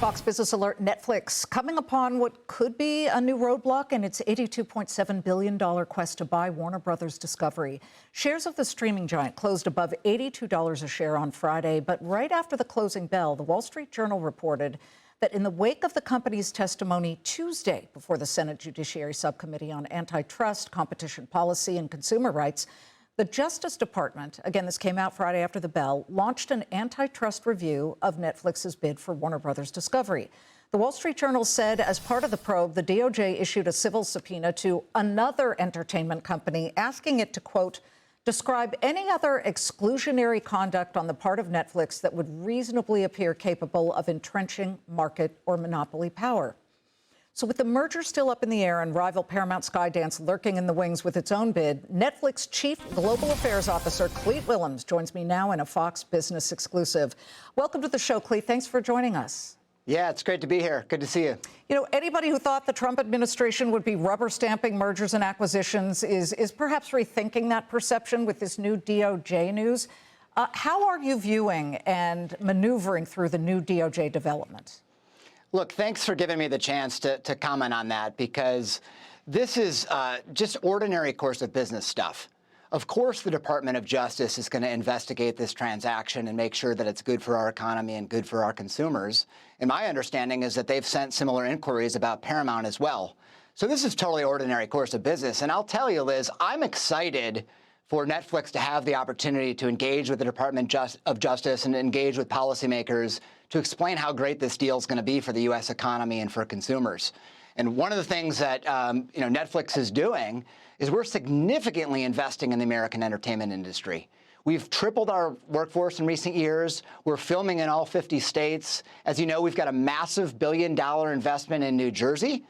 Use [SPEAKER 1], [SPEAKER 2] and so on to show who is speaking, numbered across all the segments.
[SPEAKER 1] Fox Business Alert: Netflix coming upon what could be a new roadblock in its $82.7 billion quest to buy Warner Bros. Discovery. Shares of the streaming giant closed above $82 a share on Friday, but right after the closing bell, the Wall Street Journal reported that in the wake of the company's testimony Tuesday before the Senate Judiciary Subcommittee on Antitrust, Competition Policy, and Consumer Rights, the Justice Department, again, this came out Friday after the bell, launched an antitrust review of Netflix's bid for Warner Bros. Discovery. The Wall Street Journal said as part of the probe, the DOJ issued a civil subpoena to another entertainment company, asking it to, quote, describe any other exclusionary conduct on the part of Netflix that would reasonably appear capable of entrenching market or monopoly power. So with the merger still up in the air and rival Paramount Skydance lurking in the wings with its own bid, Netflix Chief Global Affairs Officer Clete Willems joins me now in a Fox Business exclusive. Welcome to the show, Clete. Thanks for joining us.
[SPEAKER 2] Yeah, it's great to be here. Good to see you.
[SPEAKER 1] You know, anybody who thought the Trump administration would be rubber stamping mergers and acquisitions is perhaps rethinking that perception with this new DOJ news. How are you viewing and maneuvering through the new DOJ development?
[SPEAKER 2] Look, thanks for giving me the chance to comment on that, because this is just ordinary course of business stuff. Of course, the Department of Justice is going to investigate this transaction and make sure that it's good for our economy and good for our consumers. And my understanding is that they've sent similar inquiries about Paramount as well. So this is totally ordinary course of business. And I'll tell you, Liz, I'm excited for Netflix to have the opportunity to engage with the Department of Justice and engage with policymakers to explain how great this deal is going to be for the U.S. economy and for consumers. And one of the things that Netflix is doing is we're significantly investing in the American entertainment industry. We've tripled our workforce in recent years. We're filming in all 50 states. As you know, we've got a massive billion-dollar investment in New Jersey.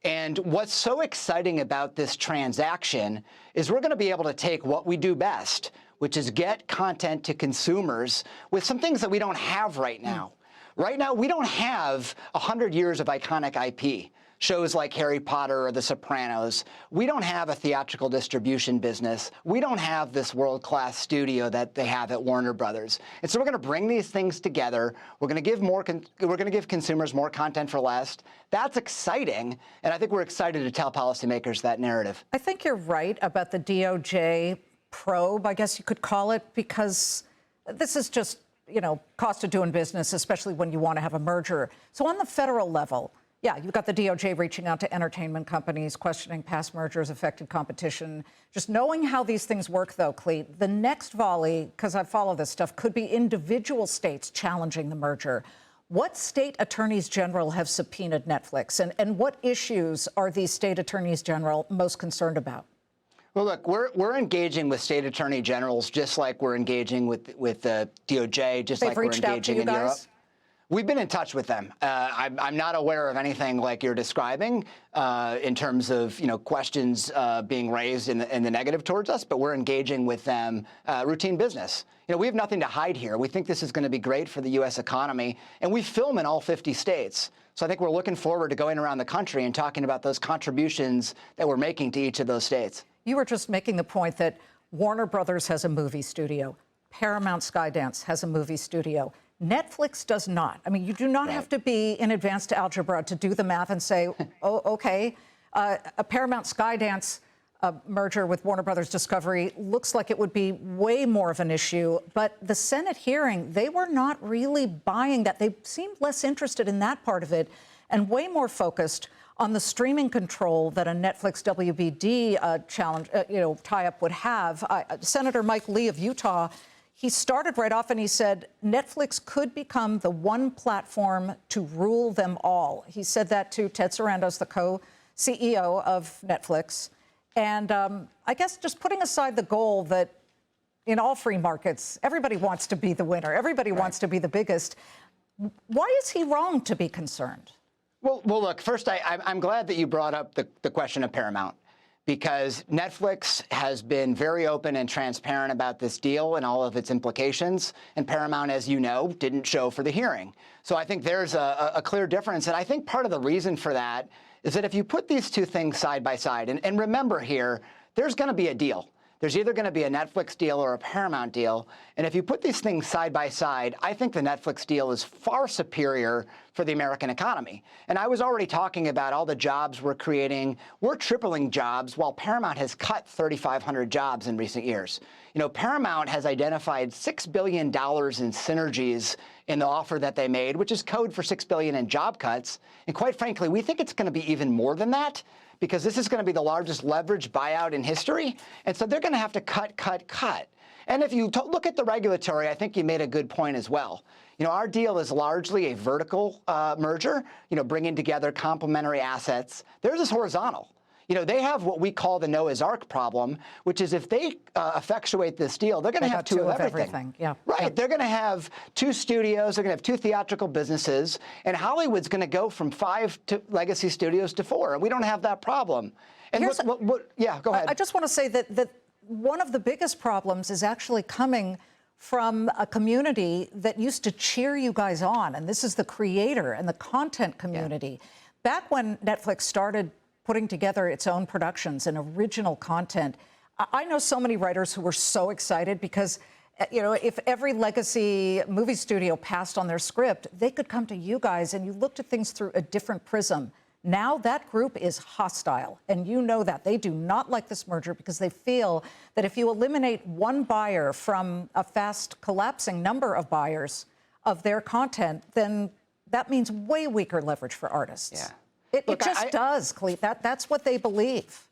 [SPEAKER 2] And what's so exciting about this transaction is we're going to be able to take what we do best, which is get content to consumers with some things that we don't have right now. Right now, we don't have 100 years of iconic IP, shows like Harry Potter or The Sopranos. We don't have a theatrical distribution business. We don't have this world-class studio that they have at Warner Bros. And so we're going to bring these things together. We're going to give consumers more content for less. That's exciting, and I think we're excited to tell policymakers that narrative.
[SPEAKER 1] I think you're right about the DOJ probe, I guess you could call it, because this is just, cost of doing business, especially when you want to have a merger. So on the federal level, yeah, you've got the DOJ reaching out to entertainment companies, questioning past mergers, affected competition. Just knowing how these things work, though, Clete, the next volley, because I follow this stuff, could be individual states challenging the merger. What state attorneys general have subpoenaed Netflix, and what issues are these state attorneys general most concerned about?
[SPEAKER 2] Well, look, we're engaging with state attorney generals just like we're engaging with the DOJ, just like we're engaging in Europe. We've been in touch with them. I'm not aware of anything like you're describing in terms of questions being raised in the negative towards us, but we're engaging with them routine business. We have nothing to hide here. We think this is going to be great for the U.S. economy, and we film in all 50 states. So I think we're looking forward to going around the country and talking about those contributions that we're making to each of those states.
[SPEAKER 1] You were just making the point that Warner Brothers has a movie studio. Paramount Skydance has a movie studio. Netflix does not. I mean, you do not have to be in advanced algebra to do the math and say, oh, okay, a Paramount Skydance merger with Warner Bros. Discovery looks like it would be way more of an issue. But the Senate hearing, they were not really buying that. They seemed less interested in that part of it and way more focused on the streaming control that a Netflix WBD tie-up would have. Senator Mike Lee of Utah, he started right off and he said Netflix could become the one platform to rule them all. He said that to Ted Sarandos, the co-CEO of Netflix. And I guess just putting aside the goal that in all free markets, everybody wants to be the winner. Everybody wants to be the biggest. Why is he wrong to be concerned?
[SPEAKER 2] Well, look, first, I'm glad that you brought up the question of Paramount, because Netflix has been very open and transparent about this deal and all of its implications. And Paramount, as you know, didn't show for the hearing. So I think there's a clear difference. And I think part of the reason for that is that if you put these two things side by side, and remember here, there's going to be a deal. There's either going to be a Netflix deal or a Paramount deal. And if you put these things side by side, I think the Netflix deal is far superior for the American economy. And I was already talking about all the jobs we're creating. We're tripling jobs while Paramount has cut 3,500 jobs in recent years. You know, Paramount has identified $6 billion in synergies in the offer that they made, which is code for $6 billion in job cuts. And quite frankly, we think it's going to be even more than that, because this is going to be the largest leveraged buyout in history. And so they're going to have to cut. And if you look at the regulatory, I think you made a good point as well. You know, our deal is largely a vertical merger, you know, bringing together complementary assets. Theirs is horizontal. You know, they have what we call the Noah's Ark problem, which is if they effectuate this deal, they're going to have two of everything.
[SPEAKER 1] Yeah.
[SPEAKER 2] Right.
[SPEAKER 1] Yeah.
[SPEAKER 2] They're going to have 2 studios. They're going to have 2 theatrical businesses. And Hollywood's going to go from 5 legacy studios to 4. And we don't have that problem. And yeah, go ahead.
[SPEAKER 1] I just want to say that one of the biggest problems is actually coming from a community that used to cheer you guys on. And this is the creator and the content community. Yeah. Back when Netflix started putting together its own productions and original content, I know so many writers who were so excited because, you know, if every legacy movie studio passed on their script, they could come to you guys and you looked at things through a different prism. Now that group is hostile, and you know that. They do not like this merger because they feel that if you eliminate one buyer from a fast collapsing number of buyers of their content, then that means way weaker leverage for artists.
[SPEAKER 2] Yeah.
[SPEAKER 1] It just does, Clete. That's what they believe.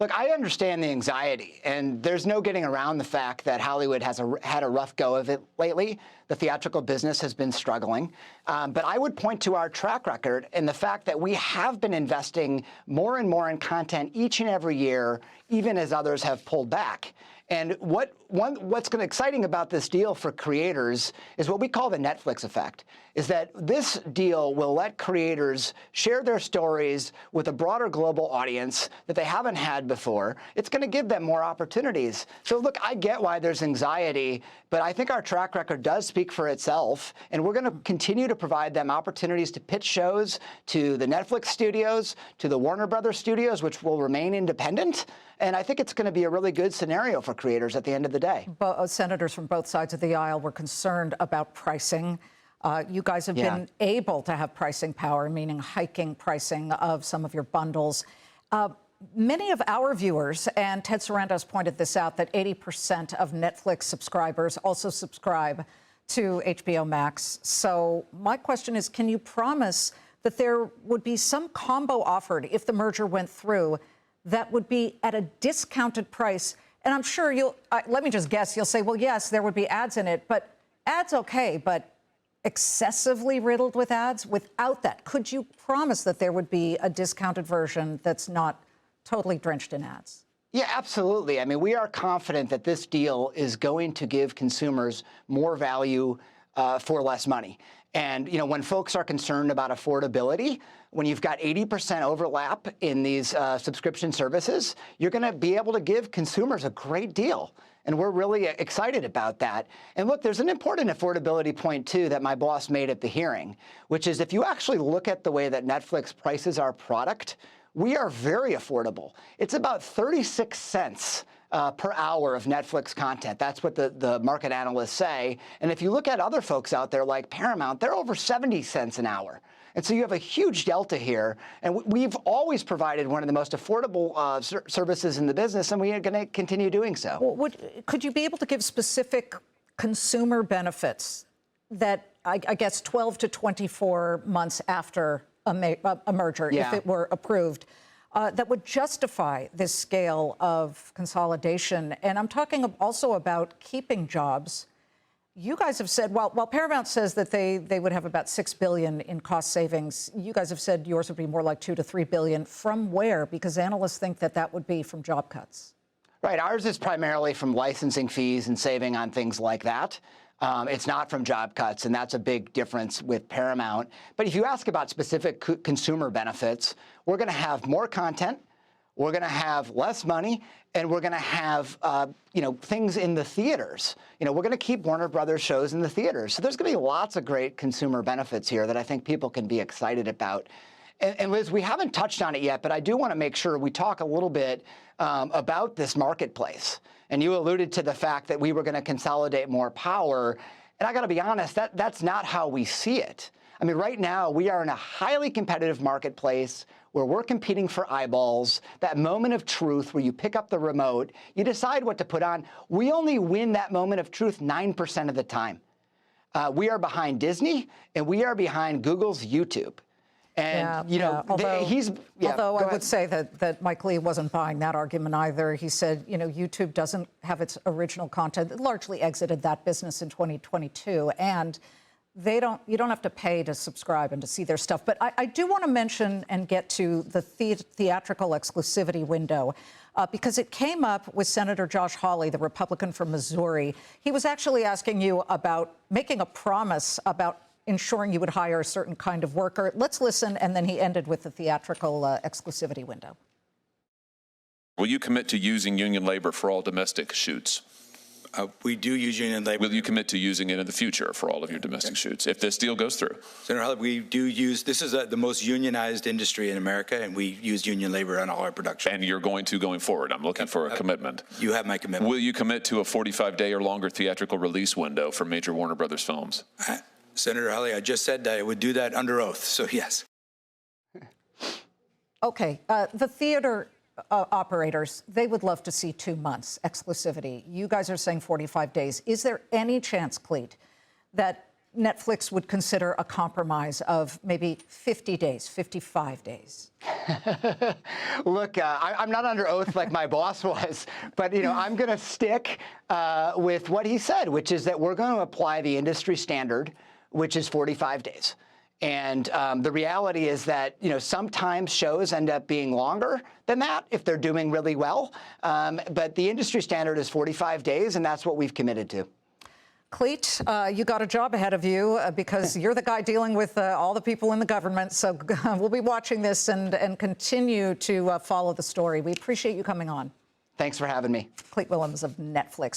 [SPEAKER 2] Look, I understand the anxiety, and there's no getting around the fact that Hollywood has had a rough go of it lately. The theatrical business has been struggling. But I would point to our track record and the fact that we have been investing more and more in content each and every year, even as others have pulled back. And what's exciting about this deal for creators is what we call the Netflix effect, is that this deal will let creators share their stories with a broader global audience that they haven't had before. It's going to give them more opportunities. So look, I get why there's anxiety, but I think our track record does speak for itself, and we're going to continue to provide them opportunities to pitch shows to the Netflix studios, to the Warner Brothers studios, which will remain independent. And I think it's going to be a really good scenario for creators at the end of the day.
[SPEAKER 1] Senators from both sides of the aisle were concerned about pricing. You guys have been able to have pricing power, meaning hiking pricing of some of your bundles. Many of our viewers, and Ted Sarandos pointed this out, that 80% of Netflix subscribers also subscribe to HBO Max. So my question is, can you promise that there would be some combo offered if the merger went through that would be at a discounted price? And I'm sure let me just guess, you'll say, well, yes, there would be ads in it, but ads okay, but excessively riddled with ads? Without that, could you promise that there would be a discounted version that's not totally drenched in ads?
[SPEAKER 2] Yeah, absolutely. I mean, we are confident that this deal is going to give consumers more value for less money. And, you know, when folks are concerned about affordability, when you've got 80% overlap in these subscription services, you're going to be able to give consumers a great deal. And we're really excited about that. And look, there's an important affordability point, too, that my boss made at the hearing, which is if you actually look at the way that Netflix prices our product, we are very affordable. It's about 36 cents per hour of Netflix content. That's what the market analysts say. And if you look at other folks out there like Paramount, they're over 70 cents an hour. And so you have a huge delta here. And we've always provided one of the most affordable services in the business, and we are going to continue doing so.
[SPEAKER 1] Well, could you be able to give specific consumer benefits that, I guess, 12 to 24 months after a merger, if it were approved, that would justify this scale of consolidation? And I'm talking also about keeping jobs. You guys have said, while Paramount says that they would have about $6 billion in cost savings, you guys have said yours would be more like $2 to $3 billion. From where? Because analysts think that would be from job cuts.
[SPEAKER 2] Right. Ours is primarily from licensing fees and saving on things like that. It's not from job cuts, and that's a big difference with Paramount. But if you ask about specific consumer benefits, we're going to have more content, we're going to have less money, and we're going to have things in the theaters. We're going to keep Warner Brothers shows in the theaters. So there's going to be lots of great consumer benefits here that I think people can be excited about. And Liz, we haven't touched on it yet, but I do want to make sure we talk a little bit about this marketplace. And you alluded to the fact that we were going to consolidate more power. And I got to be honest, that's not how we see it. I mean, right now, we are in a highly competitive marketplace where we're competing for eyeballs, that moment of truth where you pick up the remote, you decide what to put on. We only win that moment of truth 9% of the time. We are behind Disney, and we are behind Google's YouTube. And,
[SPEAKER 1] although I would say that Mike Lee wasn't buying that argument either. He said, YouTube doesn't have its original content. It largely exited that business in 2022. And you don't have to pay to subscribe and to see their stuff. But I do want to mention and get to the theatrical exclusivity window because it came up with Senator Josh Hawley, the Republican from Missouri. He was actually asking you about making a promise about ensuring you would hire a certain kind of worker. Let's listen, and then he ended with the theatrical exclusivity window.
[SPEAKER 3] Will you commit to using union labor for all domestic shoots?
[SPEAKER 4] We do use union labor.
[SPEAKER 3] Will you commit to using it in the future for all of your domestic shoots if this deal goes through?
[SPEAKER 4] Senator Hawley, we do use, this is the most unionized industry in America, and we use union labor on all our production.
[SPEAKER 3] And you're going to going forward. I'm looking for a commitment.
[SPEAKER 4] You have my commitment.
[SPEAKER 3] Will you commit to a 45-day or longer theatrical release window for major Warner Brothers films?
[SPEAKER 4] Senator Hawley, I just said I would do that under oath, so yes.
[SPEAKER 1] Okay, the theater operators, they would love to see 2 months exclusivity. You guys are saying 45 days. Is there any chance, Clete, that Netflix would consider a compromise of maybe 50 days, 55 days?
[SPEAKER 2] Look, I'm not under oath like my boss was, but I'm going to stick with what he said, which is that we're going to apply the industry standard, which is 45 days. And the reality is that, sometimes shows end up being longer than that if they're doing really well. But the industry standard is 45 days, and that's what we've committed to.
[SPEAKER 1] Clete, you got a job ahead of you because you're the guy dealing with all the people in the government. So we'll be watching this and continue to follow the story. We appreciate you coming on.
[SPEAKER 2] Thanks for having me.
[SPEAKER 1] Clete Willems of Netflix.